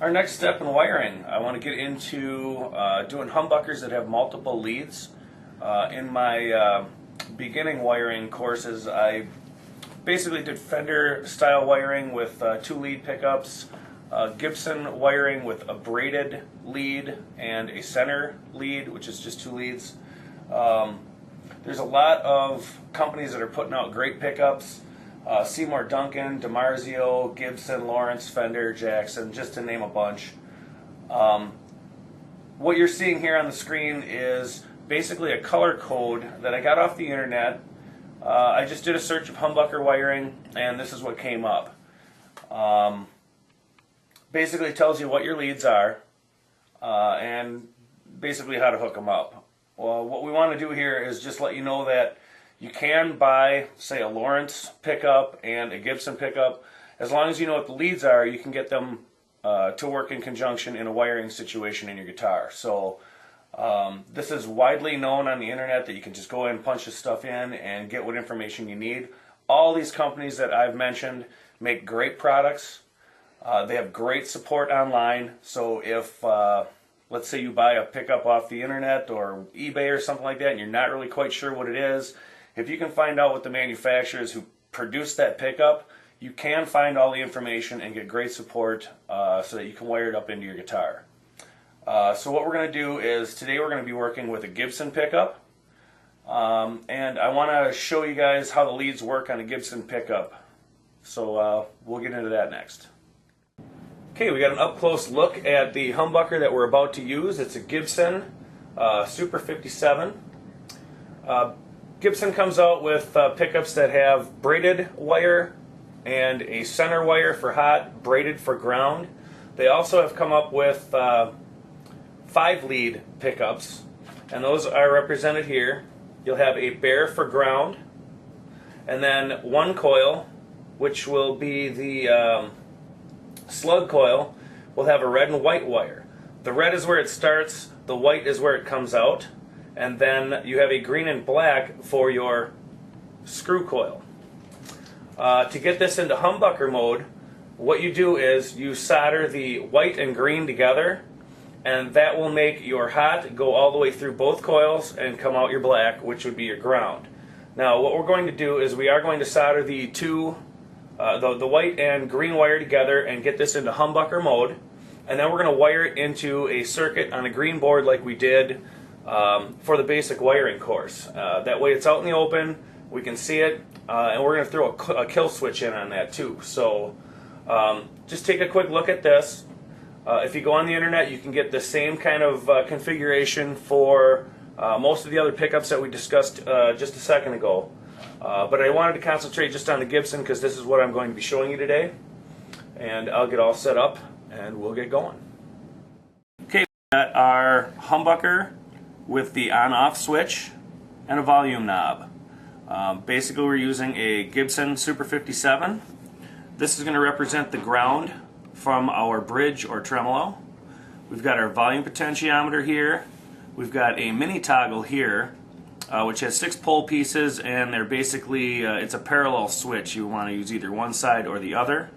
Our next step in wiring, I want to get into doing humbuckers that have multiple leads. In my beginning wiring courses, I basically did Fender style wiring with 2 lead pickups, Gibson wiring with a braided lead and a center lead, which is just 2 leads. There's a lot of companies that are putting out great pickups. Seymour Duncan, DiMarzio, Gibson, Lawrence, Fender, Jackson, just to name a bunch. What you're seeing here on the screen is basically a color code that I got off the internet. I just did a search of humbucker wiring, and this is what came up. Basically it tells you what your leads are, and basically how to hook them up. Well, what we want to do here is just let you know that you can buy, say, a Lawrence pickup and a Gibson pickup. As long as you know what the leads are, you can get them to work in conjunction in a wiring situation in your guitar. So this is widely known on the internet that you can just go in and punch this stuff in and get what information you need. All these companies that I've mentioned make great products. They have great support online. So if let's say you buy a pickup off the internet or eBay or something like that and you're not really quite sure what it is, if you can find out what the manufacturers who produced that pickup, you can find all the information and get great support so that you can wire it up into your guitar. So what we're going to do is today we're going to be working with a Gibson pickup, and I want to show you guys how the leads work on a Gibson pickup. So we'll get into that next. Okay, we got an up-close look at the humbucker that we're about to use. It's a Gibson Super 57. Gibson comes out with pickups that have braided wire and a center wire for hot, braided for ground. They also have come up with 5 lead pickups, and those are represented here. You'll have a bare for ground, and then 1 coil, which will be the slug coil, will have a red and white wire. The red is where it starts, the white is where it comes out, and then you have a green and black for your screw coil. To get this into humbucker mode, what you do is you solder the white and green together, and that will make your hot go all the way through both coils and come out your black, which would be your ground. Now what we're going to do is we are going to solder the the white and green wire together and get this into humbucker mode, and then we're going to wire it into a circuit on a green board like we did for the basic wiring course. That way it's out in the open, we can see it, and we're going to throw a kill switch in on that too. So just take a quick look at this. If you go on the internet, you can get the same kind of configuration for most of the other pickups that we discussed just a second ago. But I wanted to concentrate just on the Gibson because this is what I'm going to be showing you today. And I'll get all set up and we'll get going. Okay, we got our humbucker with the on-off switch and a volume knob. Basically we're using a Gibson Super 57. This is going to represent the ground from our bridge or tremolo. We've got our volume potentiometer here. We've got a mini toggle here, which has 6 pole pieces, and they're basically, it's a parallel switch. You want to use either one side or the other.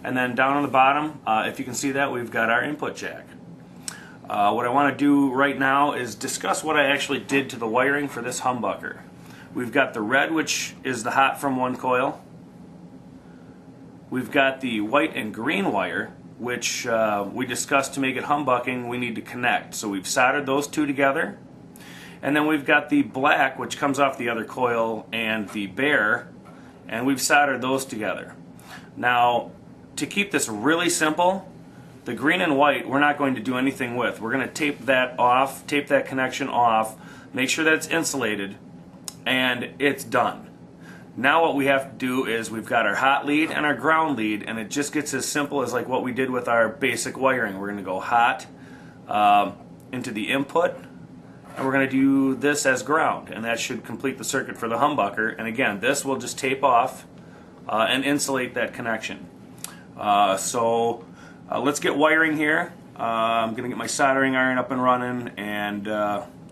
And then down on the bottom, if you can see that, we've got our input jack. What I want to do right now is discuss what I actually did to the wiring for this humbucker. We've got the red, which is the hot from 1 coil. We've got the white and green wire, which we discussed to make it humbucking, we need to connect. So we've soldered those 2 together. And then we've got the black, which comes off the other coil, and the bare, and we've soldered those together. Now, to keep this really simple, the green and white we're not going to do anything with. We're going to tape that off, tape that connection off, make sure that it's insulated, and it's done. Now what we have to do is we've got our hot lead and our ground lead, and it just gets as simple as like what we did with our basic wiring. We're going to go hot into the input, and we're going to do this as ground, and that should complete the circuit for the humbucker. And again, this will just tape off and insulate that connection. So let's get wiring here. I'm going to get my soldering iron up and running and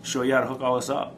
show you how to hook all this up.